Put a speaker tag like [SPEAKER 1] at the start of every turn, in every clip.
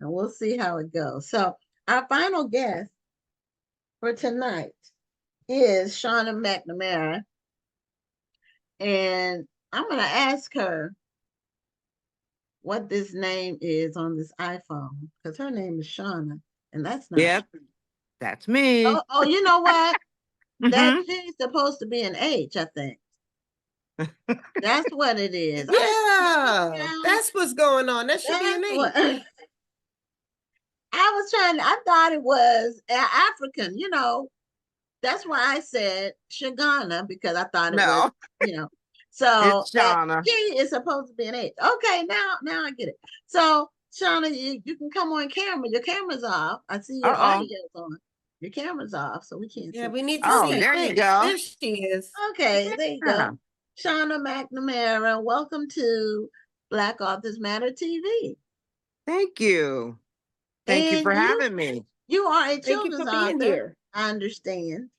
[SPEAKER 1] and we'll see how it goes. So our final guest for tonight is Shauna McNamara, and I'm going to ask her what this name is on this iPhone because her name is Shauna, and that's not.
[SPEAKER 2] Yep, that's me.
[SPEAKER 1] Oh, you know what? That
[SPEAKER 2] Hmm.
[SPEAKER 1] G's supposed to be an H, I think. That's what it is.
[SPEAKER 3] Yeah, that's what's going on. That should be an
[SPEAKER 1] What,
[SPEAKER 3] H.
[SPEAKER 1] I thought it was African, That's why I said Shagana because I thought it was,
[SPEAKER 2] No,
[SPEAKER 1] you know. So
[SPEAKER 2] it's
[SPEAKER 1] that
[SPEAKER 2] Shauna.
[SPEAKER 1] G is supposed to be an H. Okay, now I get it. So Shauna, you can come on camera. Your camera's off. I see your
[SPEAKER 2] Uh-oh.
[SPEAKER 1] audio's on. Your camera's off, so we can't
[SPEAKER 3] Yeah,
[SPEAKER 1] see.
[SPEAKER 3] we need to
[SPEAKER 2] Oh,
[SPEAKER 3] see
[SPEAKER 2] there you
[SPEAKER 3] face.
[SPEAKER 2] go.
[SPEAKER 3] There she is.
[SPEAKER 1] Okay, there you
[SPEAKER 2] Yeah.
[SPEAKER 1] go. Shauna McNamara, welcome to Black Authors Matter TV.
[SPEAKER 2] Thank you. Thank you
[SPEAKER 1] And
[SPEAKER 2] for having me.
[SPEAKER 1] you are a
[SPEAKER 3] Thank you
[SPEAKER 1] children's
[SPEAKER 3] for being
[SPEAKER 1] author,
[SPEAKER 3] here.
[SPEAKER 1] I understand.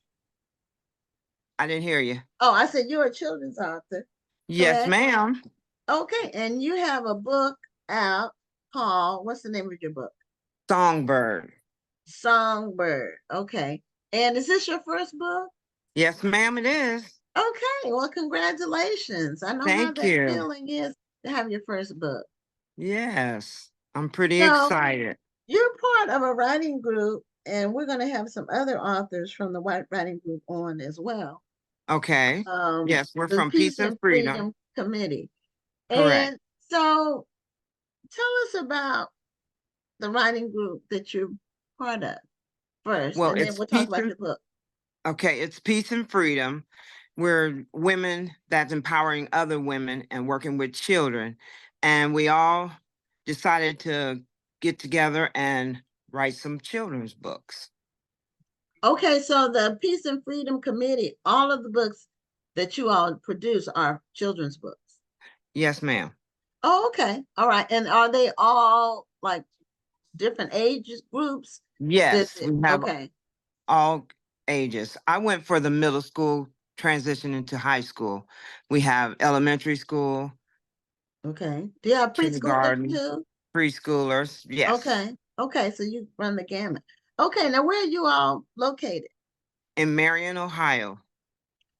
[SPEAKER 2] I didn't hear you.
[SPEAKER 1] Oh, I said you're a children's author.
[SPEAKER 2] Yes,
[SPEAKER 1] Correct?
[SPEAKER 2] ma'am.
[SPEAKER 1] Okay, and you have a book out called, what's the name of your book?
[SPEAKER 2] Songbird.
[SPEAKER 1] Songbird. Okay. And is this your first book?
[SPEAKER 2] Yes, ma'am, it is.
[SPEAKER 1] Okay, well, congratulations. I know how
[SPEAKER 2] Thank
[SPEAKER 1] that
[SPEAKER 2] you.
[SPEAKER 1] feeling is to have your first book.
[SPEAKER 2] Yes, I'm pretty
[SPEAKER 1] So
[SPEAKER 2] excited.
[SPEAKER 1] you're part of a writing group, and we're going to have some other authors from the writing group on as well.
[SPEAKER 2] Okay. Yes, we're
[SPEAKER 1] The
[SPEAKER 2] from
[SPEAKER 1] Peace
[SPEAKER 2] Peace
[SPEAKER 1] and
[SPEAKER 2] and Freedom.
[SPEAKER 1] Freedom Committee.
[SPEAKER 2] Correct.
[SPEAKER 1] And so tell us about the writing group that you're part of first,
[SPEAKER 2] Well,
[SPEAKER 1] and then
[SPEAKER 2] it's
[SPEAKER 1] we'll talk
[SPEAKER 2] peace
[SPEAKER 1] about
[SPEAKER 2] and
[SPEAKER 1] your book.
[SPEAKER 2] okay, it's Peace and Freedom. We're women that's empowering other women and working with children. And we all decided to get together and write some children's books.
[SPEAKER 1] Okay, so the Peace and Freedom Committee, all of the books that you all produce are children's books.
[SPEAKER 2] Yes, ma'am.
[SPEAKER 1] Oh, okay. All right. And are they all like different age groups?
[SPEAKER 2] Yes, we have
[SPEAKER 1] Okay.
[SPEAKER 2] all ages. I went for the middle school transition into high school. We have elementary school,
[SPEAKER 1] Okay. Do you have preschoolers
[SPEAKER 2] kindergarten,
[SPEAKER 1] too?
[SPEAKER 2] preschoolers. Yes.
[SPEAKER 1] Okay. Okay. So you run the gamut. Okay. Now, where are you all located?
[SPEAKER 2] In Marion, Ohio.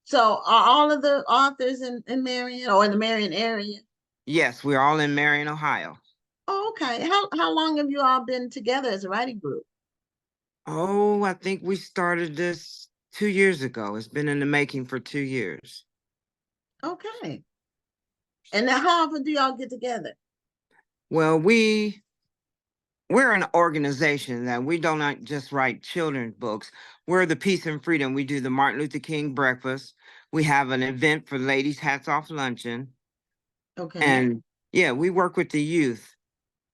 [SPEAKER 1] So are all of the authors in Marion or in the Marion area?
[SPEAKER 2] Yes, we're all in Marion, Ohio.
[SPEAKER 1] Oh, okay. How long have you all been together as a writing group?
[SPEAKER 2] Oh, I think we started this 2 years ago. It's been in the making for 2 years.
[SPEAKER 1] Okay. And now how often do y'all get together?
[SPEAKER 2] Well, we're an organization that we do not just write children's books. We're the Peace and Freedom. We do the Martin Luther King breakfast. We have an event for ladies' hats off luncheon.
[SPEAKER 1] Okay.
[SPEAKER 2] And yeah, we work with the youth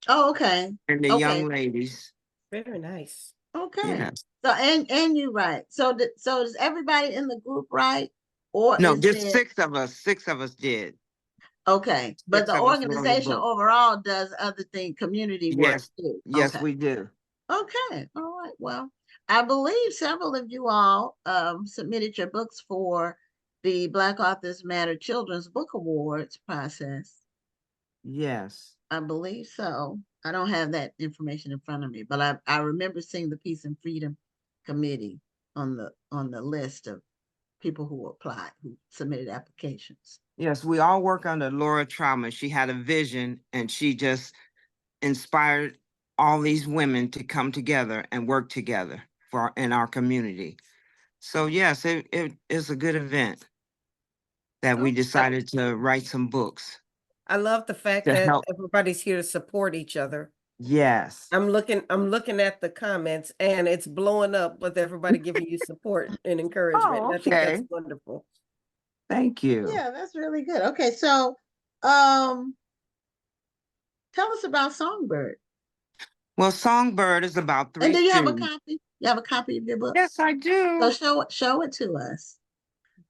[SPEAKER 1] Oh, okay.
[SPEAKER 2] and the
[SPEAKER 1] Okay.
[SPEAKER 2] young ladies.
[SPEAKER 3] Very nice.
[SPEAKER 1] Okay.
[SPEAKER 2] Yes.
[SPEAKER 1] So and you write. So does everybody in the group write? Or
[SPEAKER 2] No,
[SPEAKER 1] is
[SPEAKER 2] just
[SPEAKER 1] it
[SPEAKER 2] 6 of us. 6 of us did.
[SPEAKER 1] okay? But
[SPEAKER 2] 6
[SPEAKER 1] the
[SPEAKER 2] of us wrote a
[SPEAKER 1] organization
[SPEAKER 2] book.
[SPEAKER 1] overall does other thing, community work
[SPEAKER 2] Yes.
[SPEAKER 1] too.
[SPEAKER 2] Yes,
[SPEAKER 1] Okay.
[SPEAKER 2] we do.
[SPEAKER 1] Okay. All right. Well, I believe several of you all submitted your books for the Black Authors Matter Children's Book Awards process.
[SPEAKER 2] Yes.
[SPEAKER 1] I believe so. I don't have that information in front of me, but I remember seeing the Peace and Freedom Committee on the list of people who applied, who submitted applications.
[SPEAKER 2] Yes, we all work under Laura Trauma. She had a vision and she just inspired all these women to come together and work together in our community. So yes, it is a good event that we decided to write some books
[SPEAKER 3] I love the fact
[SPEAKER 2] to
[SPEAKER 3] that
[SPEAKER 2] help.
[SPEAKER 3] everybody's here to support each other.
[SPEAKER 2] Yes.
[SPEAKER 3] I'm looking at the comments and it's blowing up with everybody giving you support and encouragement.
[SPEAKER 2] Oh,
[SPEAKER 3] I think that's
[SPEAKER 2] okay.
[SPEAKER 3] wonderful.
[SPEAKER 2] Thank you.
[SPEAKER 1] Yeah, that's really good. Okay, so tell us about Songbird.
[SPEAKER 2] Well, Songbird is about
[SPEAKER 1] And
[SPEAKER 2] 3
[SPEAKER 1] do you have a
[SPEAKER 2] students.
[SPEAKER 1] copy? You have a copy of your book?
[SPEAKER 2] Yes, I do.
[SPEAKER 1] So show it to us.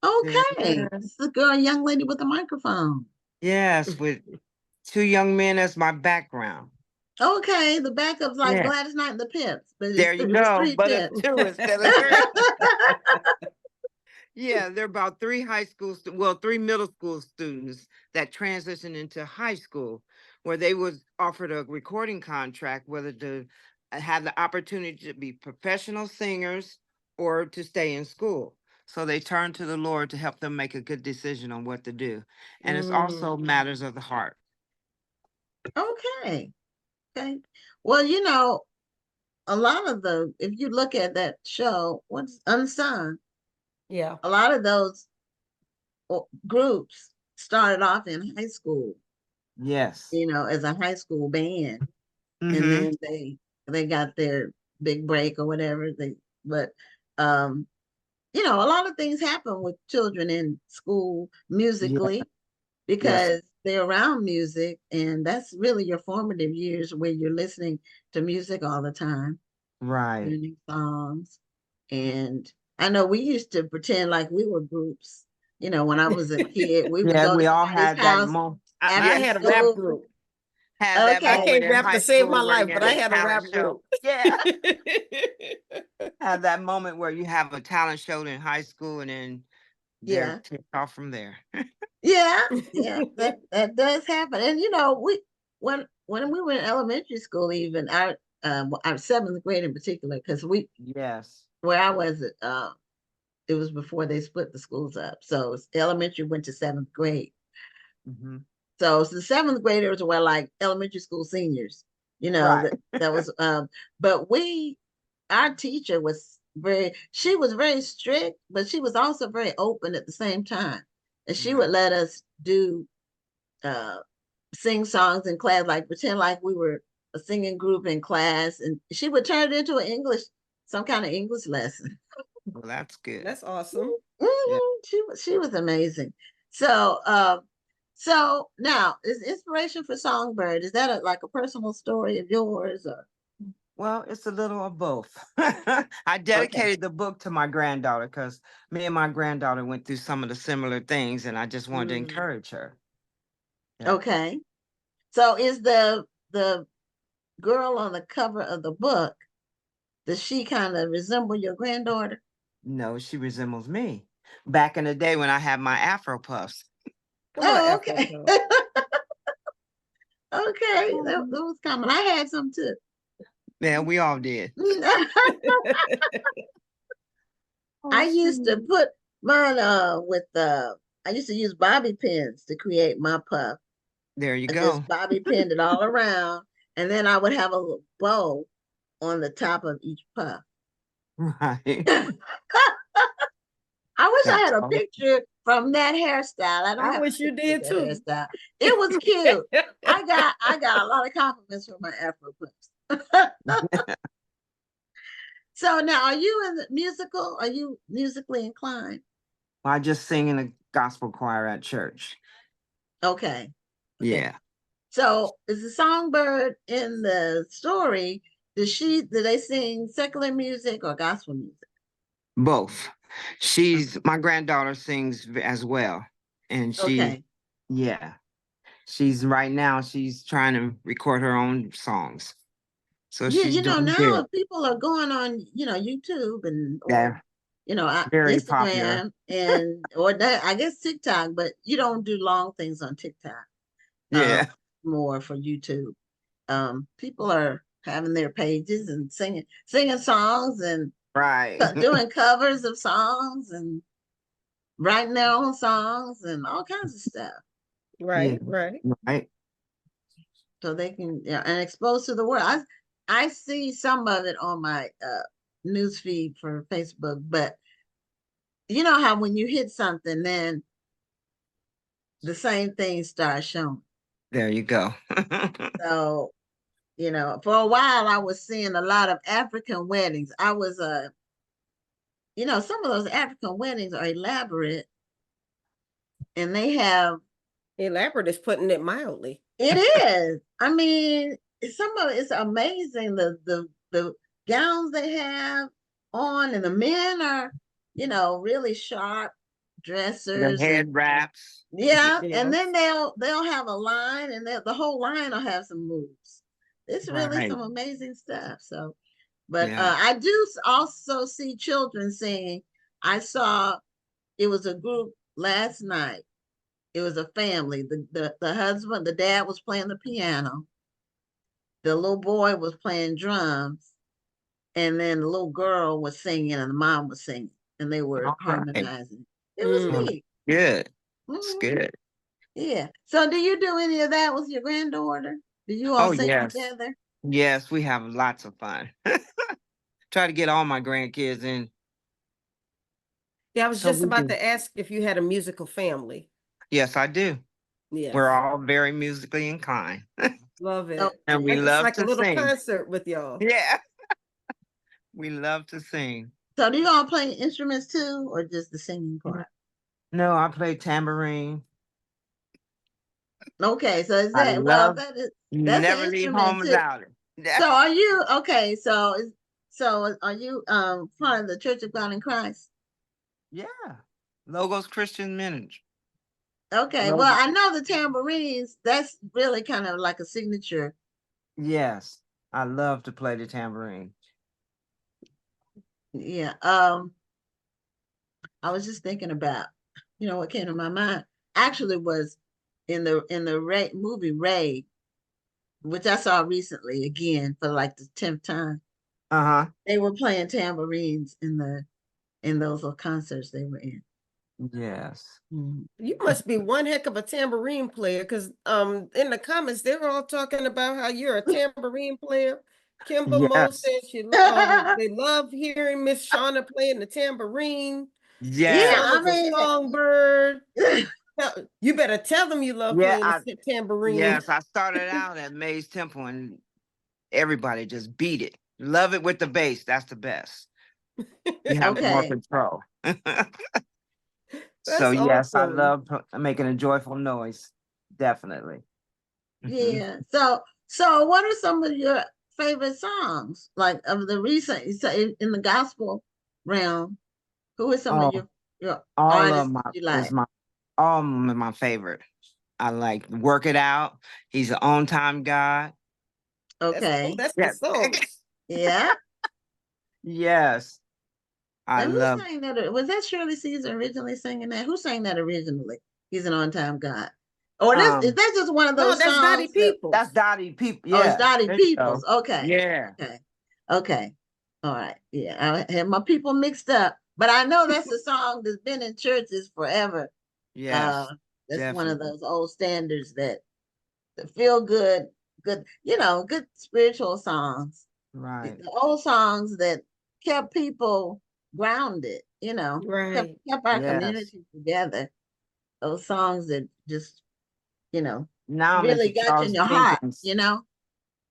[SPEAKER 2] There
[SPEAKER 1] Okay.
[SPEAKER 2] it is.
[SPEAKER 1] This is a girl, young lady with a microphone.
[SPEAKER 2] Yes, with 2 young men as my background.
[SPEAKER 1] Okay, the backup's like
[SPEAKER 2] Yeah.
[SPEAKER 1] Gladys Knight and the Pimps, but
[SPEAKER 2] There you
[SPEAKER 1] it was
[SPEAKER 2] go.
[SPEAKER 1] 3
[SPEAKER 2] But
[SPEAKER 1] Pimps.
[SPEAKER 2] it's 2 instead of 3. Yeah, there are about three middle school students that transitioned into high school, where they was offered a recording contract, whether to have the opportunity to be professional singers or to stay in school. So they turned to the Lord to help them make a good decision on what to do. And it's
[SPEAKER 3] Mm,
[SPEAKER 2] also matters of the heart.
[SPEAKER 1] Okay. Okay. Well, a lot of if you look at that show, what's Unsung,
[SPEAKER 3] yeah.
[SPEAKER 1] a lot of those groups started off in high school,
[SPEAKER 2] Yes.
[SPEAKER 1] as a high school band, and
[SPEAKER 2] Mm-hmm.
[SPEAKER 1] then they got their big break or whatever. But um, a lot of things happen with children in school
[SPEAKER 2] Yeah.
[SPEAKER 1] musically
[SPEAKER 2] Yes.
[SPEAKER 1] because they're around music, and that's really your formative years where you're listening to music all the time,
[SPEAKER 2] Right.
[SPEAKER 1] learning songs. And I know we used to pretend like we were groups. When I was a kid, we would
[SPEAKER 2] Yeah,
[SPEAKER 1] go to
[SPEAKER 2] we all
[SPEAKER 1] somebody's
[SPEAKER 2] had that
[SPEAKER 1] house
[SPEAKER 2] moment.
[SPEAKER 3] I
[SPEAKER 1] after
[SPEAKER 3] had a rap
[SPEAKER 1] school.
[SPEAKER 3] group.
[SPEAKER 2] Had that
[SPEAKER 3] I
[SPEAKER 1] Okay.
[SPEAKER 2] moment
[SPEAKER 3] can't
[SPEAKER 2] in
[SPEAKER 3] rap to
[SPEAKER 2] high
[SPEAKER 3] save my
[SPEAKER 2] school where
[SPEAKER 3] life,
[SPEAKER 2] you're
[SPEAKER 3] but
[SPEAKER 2] in
[SPEAKER 3] I
[SPEAKER 2] a
[SPEAKER 3] had a
[SPEAKER 2] talent
[SPEAKER 3] rap
[SPEAKER 2] show.
[SPEAKER 3] group.
[SPEAKER 2] Yeah. Have that moment where you have a talent show in high school and then they're
[SPEAKER 1] Yeah.
[SPEAKER 2] kicked off from there.
[SPEAKER 1] Yeah. Yeah. That does happen. And we when we were in elementary school, even our seventh grade in particular, because
[SPEAKER 2] Yes.
[SPEAKER 1] where I was it was before they split the schools up. So elementary went to seventh grade.
[SPEAKER 2] Hmm.
[SPEAKER 1] So the seventh graders were like elementary school seniors,
[SPEAKER 2] Right.
[SPEAKER 1] that was but our teacher she was very strict, but she was also very open at the same time. And she would
[SPEAKER 2] Right.
[SPEAKER 1] let us do uh sing songs in class, like pretend like we were a singing group in class, and she would turn it into some kind of English lesson.
[SPEAKER 2] Well, that's good.
[SPEAKER 3] That's awesome.
[SPEAKER 2] Yeah.
[SPEAKER 1] She was amazing. So now is inspiration for Songbird. Is that like a personal story of yours or
[SPEAKER 2] Well, it's a little of both. I
[SPEAKER 1] okay?
[SPEAKER 2] dedicated the book to my granddaughter because me and my granddaughter went through some of the similar things, and I just wanted to
[SPEAKER 1] Mm,
[SPEAKER 2] encourage her. Yeah.
[SPEAKER 1] okay. So is the girl on the cover of the book, does she kind of resemble your granddaughter?
[SPEAKER 2] No, she resembles me. Back in the day when I had my Afro puffs.
[SPEAKER 3] Come on,
[SPEAKER 1] Oh,
[SPEAKER 3] Afro
[SPEAKER 1] okay.
[SPEAKER 3] Puff.
[SPEAKER 1] Okay. That was common. I had some too.
[SPEAKER 2] Yeah, we all did.
[SPEAKER 1] I
[SPEAKER 2] Oh,
[SPEAKER 1] used to
[SPEAKER 2] shoot.
[SPEAKER 1] put mine with I used to use bobby pins to create my puff.
[SPEAKER 2] There you
[SPEAKER 1] I just
[SPEAKER 2] go.
[SPEAKER 1] bobby pinned it all around, and then I would have a little bow on the top of each puff.
[SPEAKER 2] Right.
[SPEAKER 1] I wish I
[SPEAKER 2] That's
[SPEAKER 1] had a
[SPEAKER 2] all.
[SPEAKER 1] picture from that hairstyle. I don't
[SPEAKER 3] I
[SPEAKER 1] have a
[SPEAKER 3] wish you
[SPEAKER 1] picture of
[SPEAKER 3] did
[SPEAKER 1] that
[SPEAKER 3] too.
[SPEAKER 1] hairstyle. It was cute. I got a lot of compliments for my Afro puffs. So now, are you in the musical? Are you musically inclined?
[SPEAKER 2] I just sing in a gospel choir at church.
[SPEAKER 1] Okay. Okay.
[SPEAKER 2] Yeah,
[SPEAKER 1] So is the songbird in the story? Do they sing secular music or gospel music?
[SPEAKER 2] both. My granddaughter sings as well. And
[SPEAKER 1] Okay.
[SPEAKER 2] yeah, right now, she's trying to record her own songs. So
[SPEAKER 1] Yeah,
[SPEAKER 2] she's doing
[SPEAKER 1] now
[SPEAKER 2] good.
[SPEAKER 1] people are going on, YouTube and or
[SPEAKER 2] Yeah, very popular.
[SPEAKER 1] Instagram or that, I guess TikTok, but you don't do long things on TikTok. Um,
[SPEAKER 2] Yeah,
[SPEAKER 1] more for YouTube. People are having their pages and singing songs and
[SPEAKER 2] right.
[SPEAKER 1] doing covers of songs and writing their own songs and all kinds of stuff.
[SPEAKER 2] Yeah,
[SPEAKER 3] Right, right.
[SPEAKER 2] right.
[SPEAKER 1] So they can, and expose to the world. I see some of it on my news feed for Facebook, but you know how when you hit something, then the same thing starts showing.
[SPEAKER 2] There you go.
[SPEAKER 1] So, for a while I was seeing a lot of African weddings. I was some of those African weddings are elaborate and they have
[SPEAKER 3] Elaborate is putting it mildly.
[SPEAKER 1] it is. I mean, some of it's amazing. The gowns they have on, and the men are, really sharp
[SPEAKER 2] The
[SPEAKER 1] dressers, and
[SPEAKER 2] head wraps.
[SPEAKER 1] yeah, and then
[SPEAKER 3] Yes.
[SPEAKER 1] they'll have a line, and the whole line will have some moves. It's really
[SPEAKER 2] Right.
[SPEAKER 1] some amazing stuff. So, but
[SPEAKER 2] Yeah.
[SPEAKER 1] I do also see children singing. I saw it was a group last night. It was a family. The husband, the dad was playing the piano. The little boy was playing drums, and then the little girl was singing, and the mom was singing, and they were
[SPEAKER 2] All right.
[SPEAKER 1] harmonizing. It was
[SPEAKER 2] Well,
[SPEAKER 1] neat.
[SPEAKER 2] good. It's
[SPEAKER 1] Mhm.
[SPEAKER 2] good.
[SPEAKER 1] Yeah. So, do you do any of that with your granddaughter? Do you all
[SPEAKER 2] Oh,
[SPEAKER 1] sing
[SPEAKER 2] yes.
[SPEAKER 1] together?
[SPEAKER 2] Yes, we have lots of fun. Try to get all my grandkids in.
[SPEAKER 3] Yeah, I was
[SPEAKER 2] So
[SPEAKER 3] just
[SPEAKER 2] we
[SPEAKER 3] about
[SPEAKER 2] do.
[SPEAKER 3] to ask if you had a musical family.
[SPEAKER 2] Yes, I do. We're
[SPEAKER 3] Yes,
[SPEAKER 2] all very musically inclined.
[SPEAKER 3] love
[SPEAKER 1] Oh,
[SPEAKER 3] it.
[SPEAKER 2] And we
[SPEAKER 3] It's
[SPEAKER 2] love
[SPEAKER 3] like a
[SPEAKER 2] to
[SPEAKER 3] little
[SPEAKER 2] sing.
[SPEAKER 3] concert with y'all.
[SPEAKER 2] Yeah, we love to sing.
[SPEAKER 1] so do you all play instruments too, or just the singing part?
[SPEAKER 2] No, I play tambourine.
[SPEAKER 1] Okay, so is
[SPEAKER 2] I
[SPEAKER 1] that well?
[SPEAKER 2] love
[SPEAKER 1] That is that's an
[SPEAKER 2] never leave
[SPEAKER 1] instrument
[SPEAKER 2] home
[SPEAKER 1] too.
[SPEAKER 2] without it. Yeah.
[SPEAKER 1] So are you okay? So are you part of the Church of God in Christ?
[SPEAKER 2] Yeah. Logos Christian Ministry.
[SPEAKER 1] Okay, well
[SPEAKER 2] Logo.
[SPEAKER 1] I know the tambourines. That's really kind of like a signature.
[SPEAKER 2] Yes. I love to play the tambourine.
[SPEAKER 1] Yeah. I was just thinking about, what came to my mind actually was in the movie Ray, which I saw recently again for like the 10th time.
[SPEAKER 2] Uh-huh.
[SPEAKER 1] They were playing tambourines in those little concerts they were in.
[SPEAKER 2] Yes.
[SPEAKER 1] Mhm.
[SPEAKER 3] You must be one heck of a tambourine player, because in the comments they were all talking about how you're a tambourine player. Kimber Mo
[SPEAKER 2] Yes.
[SPEAKER 3] said they love hearing Miss Shauna playing the tambourine.
[SPEAKER 1] Yeah, I
[SPEAKER 3] Shauna's a
[SPEAKER 2] Yes.
[SPEAKER 1] mean,
[SPEAKER 3] songbird. You better tell them you love
[SPEAKER 2] Yeah,
[SPEAKER 3] playing the tambourine.
[SPEAKER 2] yes, I started out at Mays Temple and everybody just beat it. Love it with the bass. That's the best. You have more
[SPEAKER 1] okay.
[SPEAKER 2] control. So
[SPEAKER 3] That's
[SPEAKER 2] yes, I
[SPEAKER 3] awesome.
[SPEAKER 2] love making a joyful noise. Definitely. Mhm.
[SPEAKER 1] Yeah. So what are some of your favorite songs? Like of the recent, so in the gospel realm, who are some of
[SPEAKER 2] Oh,
[SPEAKER 1] your
[SPEAKER 2] all of
[SPEAKER 1] artists
[SPEAKER 2] my
[SPEAKER 1] that you
[SPEAKER 2] is
[SPEAKER 1] like?
[SPEAKER 2] my all of my favorite. I like Work It Out. He's an on time God.
[SPEAKER 1] Okay.
[SPEAKER 3] That's the
[SPEAKER 2] Yes.
[SPEAKER 3] song.
[SPEAKER 1] Yeah.
[SPEAKER 2] Yes. I
[SPEAKER 1] Now who
[SPEAKER 2] love
[SPEAKER 1] sang that? Was that Shirley Caesar originally singing that? Who sang that originally? He's an on-time God. Or is
[SPEAKER 2] um
[SPEAKER 1] that just one of
[SPEAKER 3] No,
[SPEAKER 1] those
[SPEAKER 3] that's Dottie
[SPEAKER 1] songs that
[SPEAKER 2] that's
[SPEAKER 3] Peoples.
[SPEAKER 2] Dottie People.
[SPEAKER 1] oh, it's
[SPEAKER 2] Yeah.
[SPEAKER 1] Dottie
[SPEAKER 2] There you
[SPEAKER 1] Peoples.
[SPEAKER 2] go.
[SPEAKER 1] Okay.
[SPEAKER 2] Yeah.
[SPEAKER 1] Okay. Okay. All right. Yeah. I had my people mixed up. But I know that's a song that's been in churches forever. Uh
[SPEAKER 2] Yes.
[SPEAKER 1] that's one of
[SPEAKER 2] Definitely.
[SPEAKER 1] those old standards that feel good, good spiritual songs.
[SPEAKER 2] Right.
[SPEAKER 1] The old songs that kept people grounded, kept
[SPEAKER 3] Right.
[SPEAKER 1] kept our
[SPEAKER 2] Yes.
[SPEAKER 1] community together. Those songs that just, you know,
[SPEAKER 2] Now I'm into
[SPEAKER 1] really got you in
[SPEAKER 2] Charles
[SPEAKER 1] your heart,
[SPEAKER 2] Jenkins.
[SPEAKER 1] you know.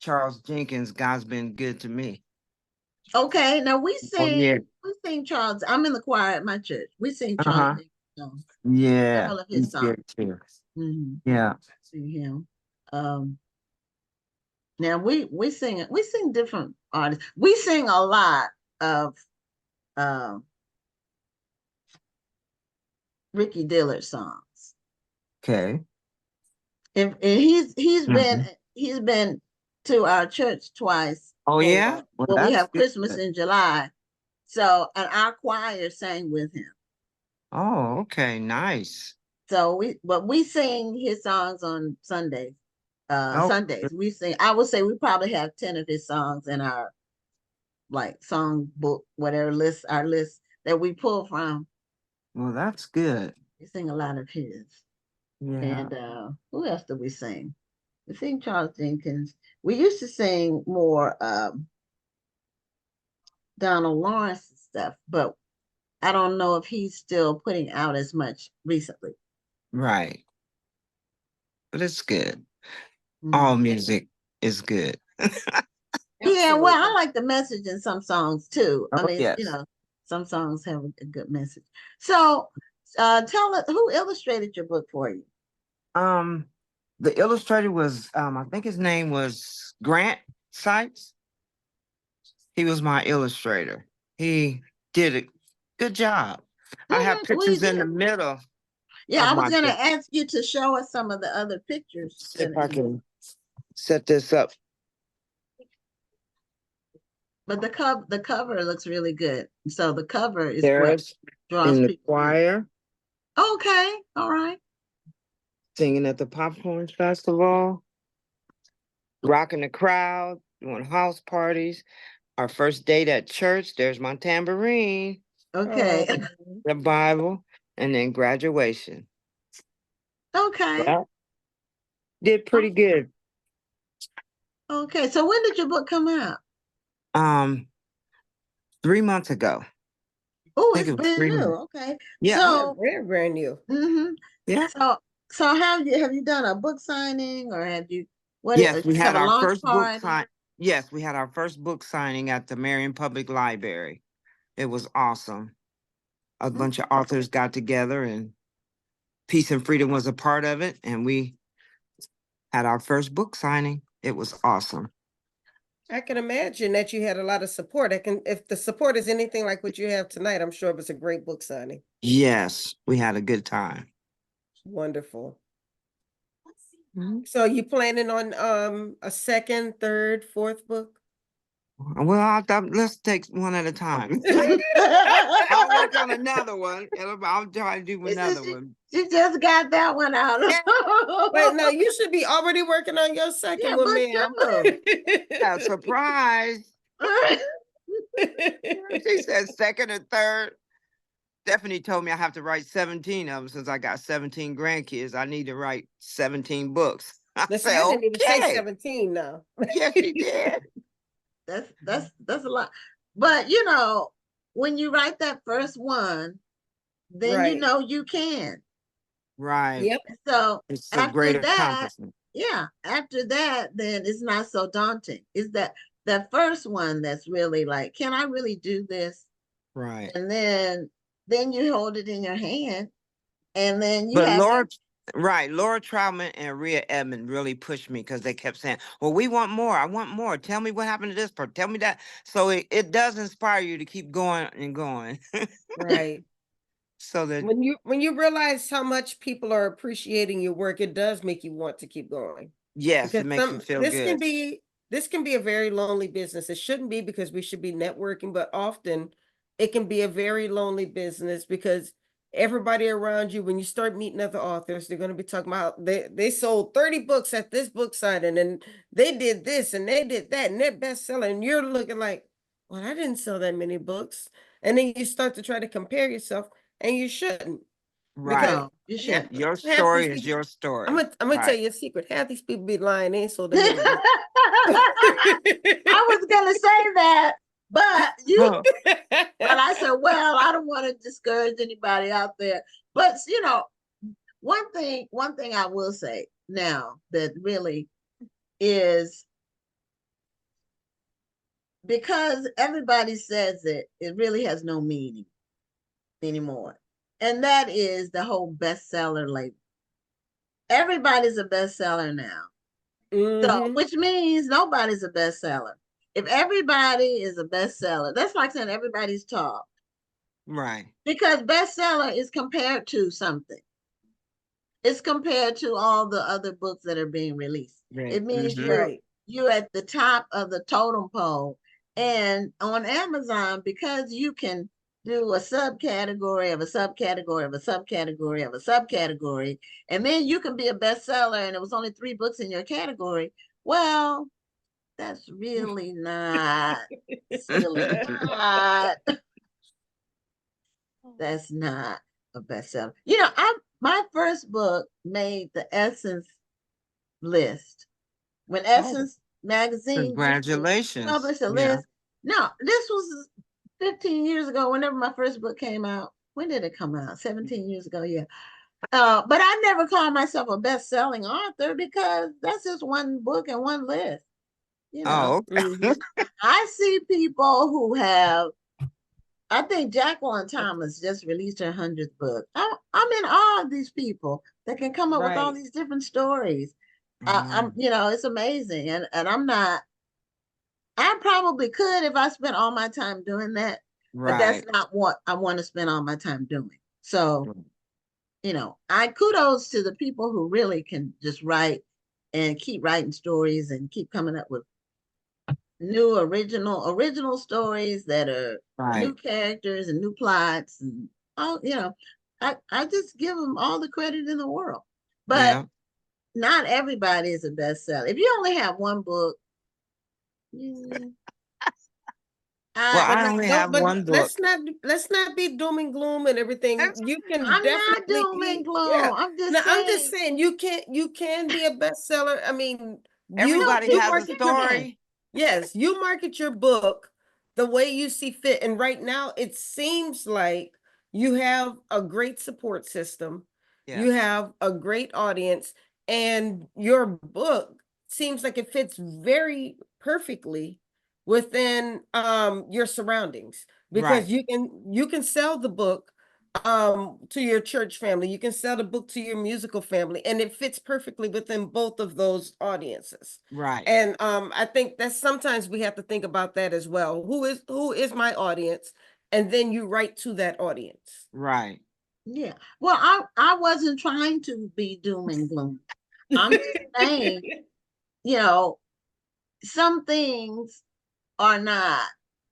[SPEAKER 2] Charles Jenkins, God's been good to me.
[SPEAKER 1] Okay, now we
[SPEAKER 2] Oh yeah.
[SPEAKER 1] sing Charles. I'm in the choir at my church. We sing Charles
[SPEAKER 2] Uh-huh.
[SPEAKER 1] Dickens songs,
[SPEAKER 2] Yeah.
[SPEAKER 1] several of his
[SPEAKER 2] He's
[SPEAKER 1] songs.
[SPEAKER 2] good too.
[SPEAKER 1] Mhm.
[SPEAKER 2] Yeah.
[SPEAKER 1] Sing him. Now we sing different artists. We sing a lot of um Ricky Dillard songs.
[SPEAKER 2] Okay.
[SPEAKER 1] And
[SPEAKER 2] Mhm.
[SPEAKER 1] he's been to our church twice
[SPEAKER 2] Oh yeah?
[SPEAKER 1] for
[SPEAKER 2] Well,
[SPEAKER 1] when we
[SPEAKER 2] that's
[SPEAKER 1] have Christmas
[SPEAKER 2] good.
[SPEAKER 1] in July. So and our choir sang with him.
[SPEAKER 2] Oh, okay. Nice.
[SPEAKER 1] So we sing his songs on Sundays.
[SPEAKER 2] Oh,
[SPEAKER 1] Sundays we sing. I would say we probably have 10 of his songs in our like song book, whatever list our list that we pull from.
[SPEAKER 2] well, that's good.
[SPEAKER 1] We sing a lot of his.
[SPEAKER 2] Yeah.
[SPEAKER 1] And who else do we sing? We sing Charles Jenkins. We used to sing more Donald Lawrence stuff, but I don't know if he's still putting out as much recently.
[SPEAKER 2] Right. But it's good. All
[SPEAKER 1] Mhm.
[SPEAKER 2] music is good.
[SPEAKER 1] Yeah, well, I
[SPEAKER 3] Absolutely.
[SPEAKER 1] like the message in some songs too. I
[SPEAKER 2] Oh,
[SPEAKER 1] mean,
[SPEAKER 2] yes.
[SPEAKER 1] some songs have a good message. So, tell us who illustrated your book for you.
[SPEAKER 2] Um, the illustrator was I think his name was Grant Sykes. He was my illustrator. He did a good job. I have
[SPEAKER 1] Well, you
[SPEAKER 2] pictures in the
[SPEAKER 1] did.
[SPEAKER 2] middle
[SPEAKER 1] Yeah,
[SPEAKER 2] of
[SPEAKER 1] I was
[SPEAKER 2] my
[SPEAKER 1] gonna
[SPEAKER 2] book.
[SPEAKER 1] ask you to show us some of the other pictures
[SPEAKER 2] See
[SPEAKER 1] that
[SPEAKER 2] if
[SPEAKER 1] are
[SPEAKER 2] I
[SPEAKER 1] in it.
[SPEAKER 2] can set this up.
[SPEAKER 1] But the cover looks really good. So the cover is what
[SPEAKER 2] There's
[SPEAKER 1] draws
[SPEAKER 2] in the
[SPEAKER 1] people in.
[SPEAKER 2] choir.
[SPEAKER 1] Okay, all right.
[SPEAKER 2] Singing at the Popcorn Festival, rocking the crowd, doing house parties. Our first date at church, there's my tambourine,
[SPEAKER 1] Okay.
[SPEAKER 2] the Bible, and then graduation.
[SPEAKER 1] Okay.
[SPEAKER 2] Well, did pretty good.
[SPEAKER 1] Okay. So when did your book come out?
[SPEAKER 2] 3 months ago.
[SPEAKER 1] Oh,
[SPEAKER 2] I think
[SPEAKER 1] it's
[SPEAKER 2] it was
[SPEAKER 1] brand
[SPEAKER 2] 3
[SPEAKER 1] new.
[SPEAKER 2] months.
[SPEAKER 1] Okay.
[SPEAKER 2] Yeah.
[SPEAKER 3] Yeah,
[SPEAKER 1] So,
[SPEAKER 3] very brand new.
[SPEAKER 2] Yeah.
[SPEAKER 1] so have you done a book signing or have you
[SPEAKER 2] Yes, we
[SPEAKER 1] you
[SPEAKER 2] had
[SPEAKER 1] have a
[SPEAKER 2] our
[SPEAKER 1] launch
[SPEAKER 2] first book
[SPEAKER 1] party?
[SPEAKER 2] sign. Yes, we had our first book signing at the Marion Public Library. It was awesome. A bunch of authors got together and Peace and Freedom was a part of it. And we had our first book signing. It was awesome.
[SPEAKER 3] I can imagine that you had a lot of support. If the support is anything like what you have tonight, I'm sure it was a great book signing.
[SPEAKER 2] Yes, we had a good time.
[SPEAKER 3] Wonderful.
[SPEAKER 2] Mhm.
[SPEAKER 3] So you planning on a second, third, fourth book?
[SPEAKER 2] Well, let's take one at a time. I'll work on another one. And I'll try to do
[SPEAKER 1] It's
[SPEAKER 2] another
[SPEAKER 1] just,
[SPEAKER 2] one.
[SPEAKER 1] she just got that one out.
[SPEAKER 3] Wait, no, you should be already working on your second
[SPEAKER 1] Yeah,
[SPEAKER 3] one,
[SPEAKER 1] book
[SPEAKER 3] ma'am.
[SPEAKER 1] two.
[SPEAKER 2] Yeah, surprise. She said second and third. Stephanie told me I have to write 17 of them since I got 17 grandkids. I need to write 17 books. I
[SPEAKER 3] Listen,
[SPEAKER 2] said,
[SPEAKER 3] I didn't even say
[SPEAKER 2] okay.
[SPEAKER 3] 17 now.
[SPEAKER 2] Yes, she did.
[SPEAKER 1] That's a lot. But when you write that first one, then you
[SPEAKER 3] Right.
[SPEAKER 1] know you can.
[SPEAKER 2] Right.
[SPEAKER 3] Yep.
[SPEAKER 1] So
[SPEAKER 2] It's a
[SPEAKER 1] after
[SPEAKER 2] great
[SPEAKER 1] that,
[SPEAKER 2] accomplishment.
[SPEAKER 1] after that, then it's not so daunting. It's that first one that's really like, can I really do this?
[SPEAKER 2] Right.
[SPEAKER 1] And then you hold it in your hand, and then you
[SPEAKER 2] But
[SPEAKER 1] have
[SPEAKER 2] Laura, right, Laura Troutman and Rhea Edmond really pushed me because they kept saying, well, we want more. I want more. Tell me what happened to this part. Tell me that. So it does inspire you to keep going and going.
[SPEAKER 3] Right.
[SPEAKER 2] So that,
[SPEAKER 3] When you realize how much people are appreciating your work, it does make you want to keep going.
[SPEAKER 2] yes,
[SPEAKER 3] Because
[SPEAKER 2] it makes you feel good.
[SPEAKER 3] this can be a very lonely business. It shouldn't be because we should be networking, but often it can be a very lonely business because everybody around you, when you start meeting other authors, they're going to be talking about they sold 30 books at this book signing and they did this and they did that and they're bestseller. And you're looking like, well, I didn't sell that many books. And then you start to try to compare yourself and you shouldn't because
[SPEAKER 2] Right.
[SPEAKER 1] no, you
[SPEAKER 3] half,
[SPEAKER 1] shouldn't.
[SPEAKER 2] Your
[SPEAKER 3] half these
[SPEAKER 2] story is
[SPEAKER 3] people,
[SPEAKER 2] your story.
[SPEAKER 3] I'm gonna tell
[SPEAKER 2] Right.
[SPEAKER 3] you a secret. Half these people be lying. They ain't sold that many books.
[SPEAKER 1] I was gonna say that, but
[SPEAKER 2] Oh,
[SPEAKER 1] I said, well, I don't want to discourage anybody out there. But one thing I will say now that really is, because everybody says it, it really has no meaning anymore. And that is the whole bestseller label. Everybody's a bestseller now. So,
[SPEAKER 3] Mhm.
[SPEAKER 1] which means nobody's a bestseller. If everybody is a bestseller, that's like saying everybody's top,
[SPEAKER 2] right.
[SPEAKER 1] because bestseller is compared to something. It's compared to all the other books that are being released.
[SPEAKER 2] Right.
[SPEAKER 1] It means
[SPEAKER 3] Right.
[SPEAKER 1] you're at the top of the totem pole. And on Amazon, because you can do a subcategory of a subcategory of a subcategory of a subcategory, and then you can be a bestseller and it was only 3 books in your category. Well, that's really not, it's really not, that's not a bestseller. My first book made the Essence list. When
[SPEAKER 2] Oh,
[SPEAKER 1] Essence magazine used to
[SPEAKER 2] congratulations.
[SPEAKER 1] publish a
[SPEAKER 2] Yeah.
[SPEAKER 1] list. No, this was 15 years ago, whenever my first book came out. When did it come out? 17 years ago, yeah. But I never called myself a best-selling author because that's just one book and one list.
[SPEAKER 2] Oh, okay.
[SPEAKER 3] Mhm.
[SPEAKER 1] I see people who have, I think Jacqueline Thomas just released her 100th book. I'm in awe of these people that can come up with all
[SPEAKER 3] Right.
[SPEAKER 1] these different stories.
[SPEAKER 2] Mm,
[SPEAKER 1] It's amazing. And I'm not, I probably could if I spent all my time doing that, but that's
[SPEAKER 2] right.
[SPEAKER 1] not what I want to spend all my time doing. So, I kudos to the people who really can just write and keep writing stories and keep coming up with new original stories that are new
[SPEAKER 2] Right.
[SPEAKER 1] characters and new plots and all. I just give them all the credit in the world. But
[SPEAKER 2] Yeah.
[SPEAKER 1] not everybody is a bestseller. If you only have one book, mm,
[SPEAKER 2] Well,
[SPEAKER 1] I
[SPEAKER 3] But
[SPEAKER 2] I
[SPEAKER 3] not,
[SPEAKER 2] only
[SPEAKER 3] don't,
[SPEAKER 2] have
[SPEAKER 3] but
[SPEAKER 2] one book.
[SPEAKER 3] let's not be doom and gloom and everything. You can
[SPEAKER 1] I'm not
[SPEAKER 3] definitely
[SPEAKER 1] doom and
[SPEAKER 3] be,
[SPEAKER 1] gloom.
[SPEAKER 3] yeah.
[SPEAKER 1] I'm
[SPEAKER 3] Now
[SPEAKER 1] just
[SPEAKER 3] I'm just
[SPEAKER 1] saying,
[SPEAKER 3] saying you can be a bestseller. I mean, you
[SPEAKER 2] Everybody
[SPEAKER 3] you
[SPEAKER 2] has a
[SPEAKER 1] people
[SPEAKER 3] market your,
[SPEAKER 1] can.
[SPEAKER 2] story.
[SPEAKER 3] yes, you market your book the way you see fit. And right now it seems like you have a great support system. You
[SPEAKER 2] Yes.
[SPEAKER 3] have a great audience, and your book seems like it fits very perfectly within your surroundings, because
[SPEAKER 2] Right.
[SPEAKER 3] you can sell the book to your church family, you can sell the book to your musical family, and it fits perfectly within both of those audiences.
[SPEAKER 2] Right.
[SPEAKER 3] And I think that sometimes we have to think about that as well. Who is my audience? And then you write to that audience.
[SPEAKER 2] Right.
[SPEAKER 1] Yeah. Well, I wasn't trying to be doom and gloom. I'm just saying, you know, some things are not.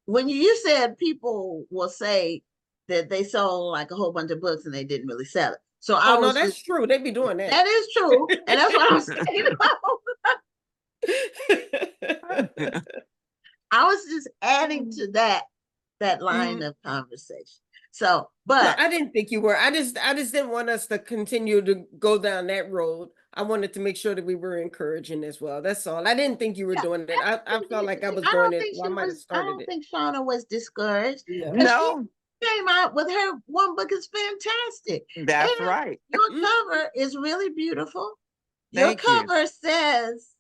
[SPEAKER 1] When you said people will say that they sold like a whole bunch of books and they didn't really sell it. So I
[SPEAKER 3] Oh no,
[SPEAKER 1] was just,
[SPEAKER 3] that's true. They be doing that.
[SPEAKER 1] that is true. And that's what I'm saying. I was just adding to that line
[SPEAKER 3] Mhm.
[SPEAKER 1] of conversation. So,
[SPEAKER 3] No,
[SPEAKER 1] but
[SPEAKER 3] I didn't think you were. I just didn't want us to continue to go down that road. I wanted to make sure that we were encouraging as well. That's all. I didn't think you were
[SPEAKER 1] yeah,
[SPEAKER 3] doing it. I felt like I was
[SPEAKER 1] I
[SPEAKER 3] doing
[SPEAKER 1] don't
[SPEAKER 3] it.
[SPEAKER 1] think
[SPEAKER 3] Well, I
[SPEAKER 1] she
[SPEAKER 3] might have
[SPEAKER 1] was, I
[SPEAKER 3] started
[SPEAKER 1] don't
[SPEAKER 3] it.
[SPEAKER 1] think Shauna was discouraged
[SPEAKER 3] Yeah.
[SPEAKER 1] because she
[SPEAKER 2] No,
[SPEAKER 1] came out with her one book is fantastic. And
[SPEAKER 2] that's right.
[SPEAKER 1] your
[SPEAKER 3] Mm,
[SPEAKER 1] cover is really beautiful. Your
[SPEAKER 2] Thank you.
[SPEAKER 1] cover says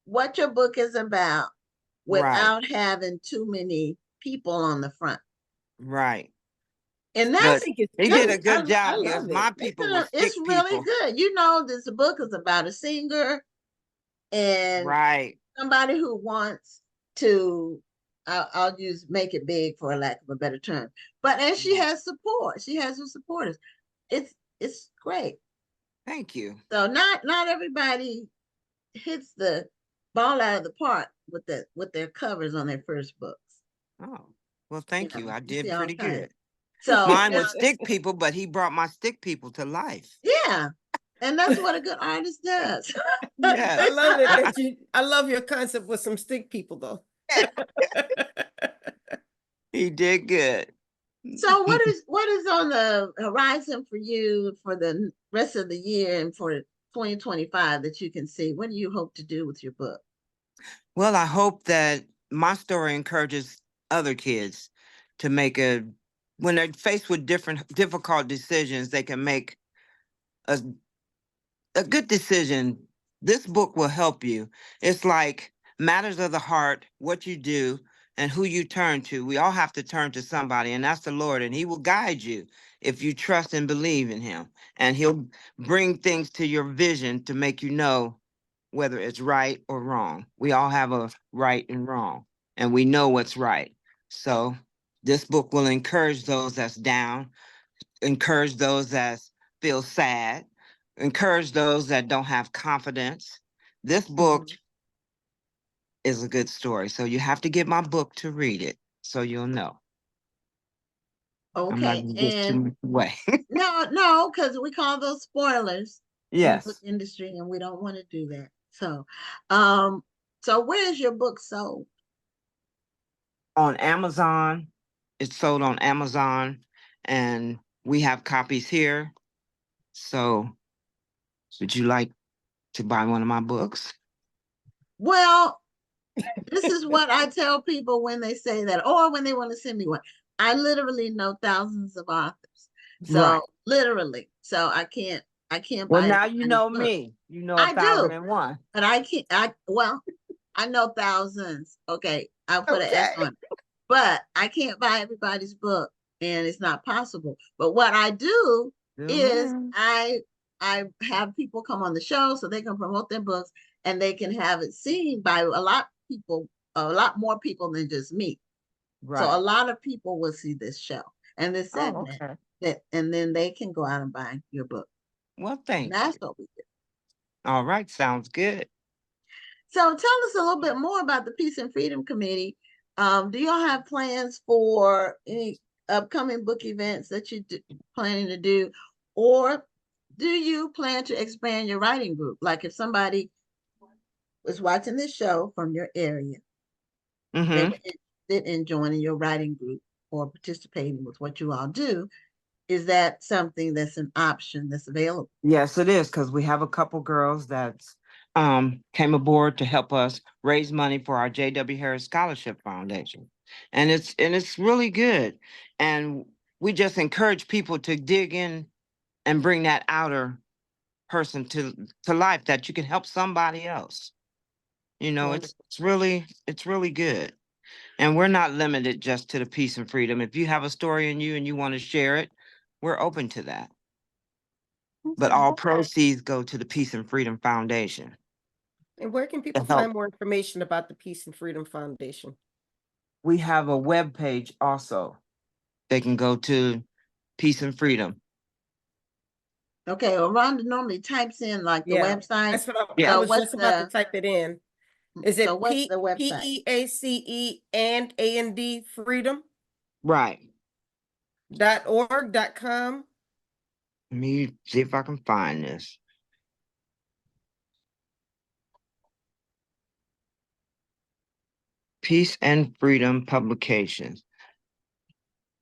[SPEAKER 1] what your book is about
[SPEAKER 2] Right.
[SPEAKER 1] without having too many people on the front.
[SPEAKER 2] Right.
[SPEAKER 1] And
[SPEAKER 3] I
[SPEAKER 2] But
[SPEAKER 1] that's
[SPEAKER 3] think it's
[SPEAKER 2] he did
[SPEAKER 1] that's
[SPEAKER 2] a
[SPEAKER 3] cute.
[SPEAKER 2] good
[SPEAKER 3] I
[SPEAKER 2] job because
[SPEAKER 3] love it.
[SPEAKER 2] my people were
[SPEAKER 1] it's
[SPEAKER 2] stick
[SPEAKER 1] really
[SPEAKER 2] people.
[SPEAKER 1] good. You know, this book is about a singer and
[SPEAKER 2] Right.
[SPEAKER 1] somebody who wants to I'll use make it big for a lack of a better term. But and she
[SPEAKER 2] Yeah.
[SPEAKER 1] has support. She has her supporters. It's great.
[SPEAKER 2] Thank you.
[SPEAKER 1] So not everybody hits the ball out of the park with their covers on their first books.
[SPEAKER 2] Oh, well,
[SPEAKER 1] You
[SPEAKER 2] thank you.
[SPEAKER 1] know,
[SPEAKER 2] I
[SPEAKER 1] you see
[SPEAKER 2] did
[SPEAKER 1] all
[SPEAKER 2] pretty
[SPEAKER 1] kinds.
[SPEAKER 2] good.
[SPEAKER 1] So
[SPEAKER 2] Mine was stick people, but he brought my stick people to life.
[SPEAKER 1] yeah, and that's what a good artist does.
[SPEAKER 3] I
[SPEAKER 2] Yes.
[SPEAKER 3] love it that I love your concept with some stick people though.
[SPEAKER 2] He did good.
[SPEAKER 1] So what is on the horizon for you for the rest of the year and for 2025 that you can see? What do you hope to do with your book?
[SPEAKER 2] Well, I hope that my story encourages other kids to make when they're faced with different difficult decisions, they can make a, a good decision. This book will help you. It's like matters of the heart, what you do, and who you turn to. We all have to turn to somebody, and that's the Lord, and He will guide you if you trust and believe in Him. And He'll bring things to your vision to make you know whether it's right or wrong. We all have a right and wrong, and we know what's right. So this book will encourage those that's down, encourage those that feel sad, encourage those that don't have confidence. This book
[SPEAKER 1] Mhm.
[SPEAKER 2] is a good story. So you have to get my book to read it so you'll know. I'm not
[SPEAKER 1] Okay,
[SPEAKER 2] going to give too
[SPEAKER 1] and
[SPEAKER 2] much away.
[SPEAKER 1] no, because we call those spoilers in the book
[SPEAKER 2] Yes.
[SPEAKER 1] industry, and we don't want to do that. Um, so where is your book sold?
[SPEAKER 2] On Amazon, it's sold on Amazon, and we have copies here. So would you like to buy one of my books?
[SPEAKER 1] Well, this is what I tell people when they say that, or when they want to send me one. I literally know thousands of authors.
[SPEAKER 2] Right.
[SPEAKER 1] So literally. So I can't
[SPEAKER 2] Well,
[SPEAKER 1] buy
[SPEAKER 2] now you
[SPEAKER 1] everybody's
[SPEAKER 2] know
[SPEAKER 1] book.
[SPEAKER 2] me. You know
[SPEAKER 1] I do,
[SPEAKER 2] 1,001.
[SPEAKER 1] but I can't I know thousands. Okay, I'll put an S
[SPEAKER 2] Okay.
[SPEAKER 1] on it. But I can't buy everybody's book and it's not possible. But what I do is
[SPEAKER 2] Amen.
[SPEAKER 1] I have people come on the show so they can promote their books and they can have it seen by a lot more people than just me. So a
[SPEAKER 2] Right.
[SPEAKER 1] lot of people will see this show and this
[SPEAKER 2] Oh,
[SPEAKER 1] segment
[SPEAKER 2] okay.
[SPEAKER 1] and then they can go out and buy your book.
[SPEAKER 2] Well,
[SPEAKER 1] And
[SPEAKER 2] thank
[SPEAKER 1] that's
[SPEAKER 2] you.
[SPEAKER 1] what we do.
[SPEAKER 2] All right. Sounds good.
[SPEAKER 1] So tell us a little bit more about the Peace and Freedom Committee. Do y'all have plans for any upcoming book events that you planning to do, or do you plan to expand your writing group? Like if somebody was watching this show from your area, they
[SPEAKER 2] Mm-hmm.
[SPEAKER 1] were interested in joining your writing group or participating with what you all do, is that something that's an option that's available?
[SPEAKER 2] Yes, it is, because we have a couple girls that came aboard to help us raise money for our J.W. Harris Scholarship Foundation. And it's really good. And we just encourage people to dig in and bring that outer person to life, that you can help somebody else. You know,
[SPEAKER 3] Wonderful.
[SPEAKER 2] it's really good. And we're not limited just to the peace and freedom. If you have a story in you and you want to share it, we're open to that. But
[SPEAKER 1] Okay.
[SPEAKER 2] all proceeds go to the Peace and Freedom Foundation
[SPEAKER 3] And where can
[SPEAKER 2] to
[SPEAKER 3] people
[SPEAKER 2] help.
[SPEAKER 3] find more information about the Peace and Freedom Foundation?
[SPEAKER 2] We have a web page also. They can go to Peace and Freedom.
[SPEAKER 1] Okay, well, Rhonda normally types in like the
[SPEAKER 3] Yeah,
[SPEAKER 1] website.
[SPEAKER 3] that's what I
[SPEAKER 2] Yeah.
[SPEAKER 3] was
[SPEAKER 1] What's
[SPEAKER 3] just about to
[SPEAKER 1] the
[SPEAKER 3] type it in. Is it
[SPEAKER 1] what's the website?
[SPEAKER 3] PEACE and AND freedom
[SPEAKER 2] Right.
[SPEAKER 3] .org.com?
[SPEAKER 2] Let me see if I can find this. Peace and Freedom Publications.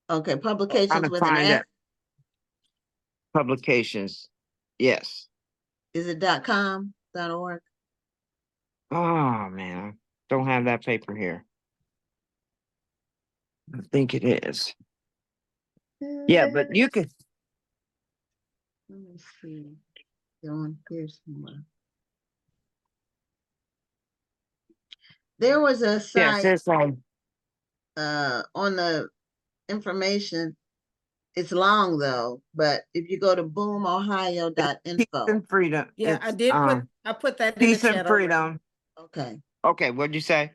[SPEAKER 1] Okay,
[SPEAKER 2] Trying
[SPEAKER 1] publications
[SPEAKER 2] to
[SPEAKER 1] with an
[SPEAKER 2] find
[SPEAKER 1] S.
[SPEAKER 2] it. Publications. Yes.
[SPEAKER 1] Is it .com, .org?
[SPEAKER 2] Oh man, I don't have that paper here. I think it is. Yeah, but you could.
[SPEAKER 1] Let me see. On here somewhere. There was a
[SPEAKER 2] Yes,
[SPEAKER 1] site
[SPEAKER 2] it's on
[SPEAKER 1] on the information. It's long though, but if you go to
[SPEAKER 2] Peace
[SPEAKER 1] boomohio.info.
[SPEAKER 2] and Freedom.
[SPEAKER 3] Yeah,
[SPEAKER 2] It's
[SPEAKER 3] I put that in the
[SPEAKER 2] Peace and
[SPEAKER 3] chat already.
[SPEAKER 2] Freedom.
[SPEAKER 1] Okay.
[SPEAKER 2] Okay, what'd you say?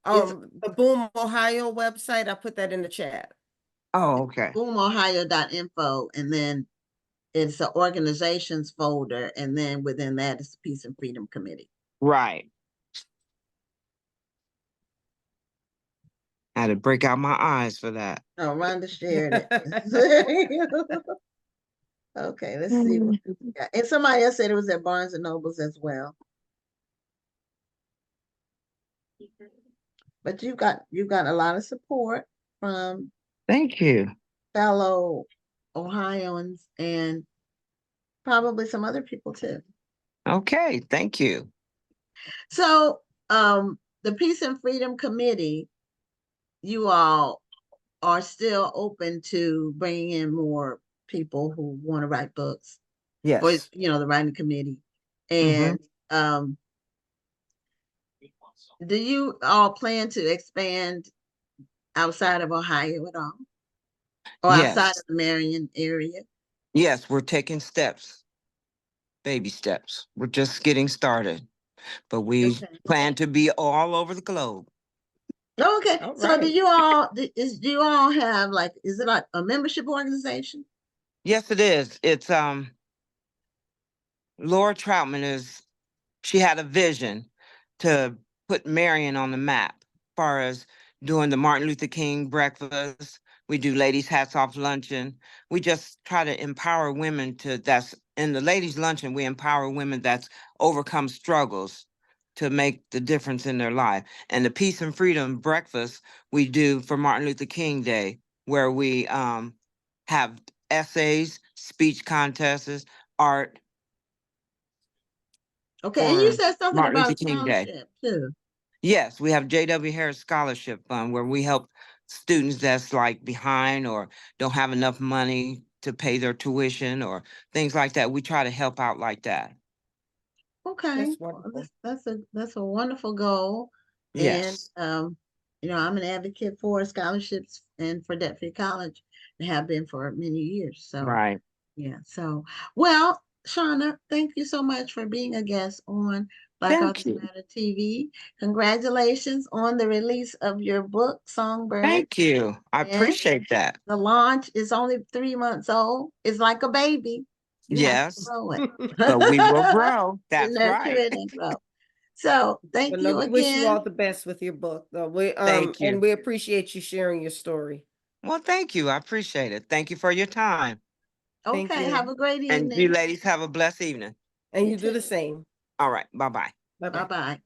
[SPEAKER 1] It's
[SPEAKER 3] The Boom Ohio website, I put that in the chat.
[SPEAKER 2] Oh, okay.
[SPEAKER 1] boomohio.info, and then it's the organizations folder, and then within that is the Peace and Freedom Committee.
[SPEAKER 2] Right. I had to break out my eyes for that.
[SPEAKER 1] Oh, Rhonda shared it. Okay, let's see what we got. And somebody else said it was at Barnes and Nobles as well. But you got a lot of support from
[SPEAKER 2] Thank you.
[SPEAKER 1] fellow Ohioans and probably some other people too.
[SPEAKER 2] Okay, thank you.
[SPEAKER 1] So, the Peace and Freedom Committee, you all are still open to bringing in more people who want to write books, or
[SPEAKER 2] Yes.
[SPEAKER 1] the writing committee.
[SPEAKER 2] Mhm.
[SPEAKER 1] And do you all plan to expand outside of Ohio at all, or outside
[SPEAKER 2] Yes.
[SPEAKER 1] of the Marion area?
[SPEAKER 2] Yes, we're taking steps, baby steps. We're just getting started, but we
[SPEAKER 1] Okay.
[SPEAKER 2] plan to be all over the globe.
[SPEAKER 1] Okay.
[SPEAKER 3] All
[SPEAKER 1] So do
[SPEAKER 3] right.
[SPEAKER 1] you all do you all have, like, is it like a membership organization?
[SPEAKER 2] Yes, it is. It's Laura Troutman she had a vision to put Marion on the map as far as doing the Martin Luther King breakfast. We do ladies hats off luncheon. We just try to empower women that's in the ladies luncheon. We empower women that's overcome struggles to make the difference in their life. And the Peace and Freedom breakfast we do for Martin Luther King Day, where we have essays, speech contests, art,
[SPEAKER 1] Okay. And you
[SPEAKER 2] for
[SPEAKER 1] said something
[SPEAKER 2] Martin
[SPEAKER 1] about
[SPEAKER 2] Luther
[SPEAKER 1] a
[SPEAKER 2] King Day.
[SPEAKER 1] scholarship too.
[SPEAKER 2] Yes, we have J.W. Harris Scholarship Fund where we help students that's like behind or don't have enough money to pay their tuition or things like that. We try to help out like that.
[SPEAKER 1] Okay.
[SPEAKER 3] That's
[SPEAKER 1] Well,
[SPEAKER 3] wonderful.
[SPEAKER 1] that's a wonderful goal. And
[SPEAKER 2] Yes.
[SPEAKER 1] I'm an advocate for scholarships and for debt-free college, and have been for many years. So
[SPEAKER 2] Right.
[SPEAKER 1] yeah. So, well, Shauna, thank you so much for being a guest on Black
[SPEAKER 2] Thank
[SPEAKER 1] Authors
[SPEAKER 2] you.
[SPEAKER 1] Matter TV. Congratulations on the release of your book, Songbird.
[SPEAKER 2] Thank you. I
[SPEAKER 1] And
[SPEAKER 2] appreciate that.
[SPEAKER 1] the launch is only 3 months old. It's like a baby. You have to
[SPEAKER 2] Yes.
[SPEAKER 1] grow it.
[SPEAKER 2] But we will grow.
[SPEAKER 1] You
[SPEAKER 2] That's
[SPEAKER 1] nurture
[SPEAKER 2] right.
[SPEAKER 1] it and grow. So thank
[SPEAKER 3] But no,
[SPEAKER 1] you
[SPEAKER 3] we wish you
[SPEAKER 1] again.
[SPEAKER 3] all the best with your book, though.
[SPEAKER 2] Thank you.
[SPEAKER 3] And we appreciate you sharing your story.
[SPEAKER 2] Well, thank you. I appreciate it. Thank you for your time.
[SPEAKER 3] Thank
[SPEAKER 1] Okay,
[SPEAKER 3] you.
[SPEAKER 1] have a great
[SPEAKER 2] And you
[SPEAKER 1] evening.
[SPEAKER 2] ladies have a blessed evening.
[SPEAKER 3] And
[SPEAKER 1] You
[SPEAKER 3] you do the
[SPEAKER 1] too.
[SPEAKER 3] same.
[SPEAKER 2] All right. Bye-bye.
[SPEAKER 3] Bye-bye.
[SPEAKER 1] Bye-bye.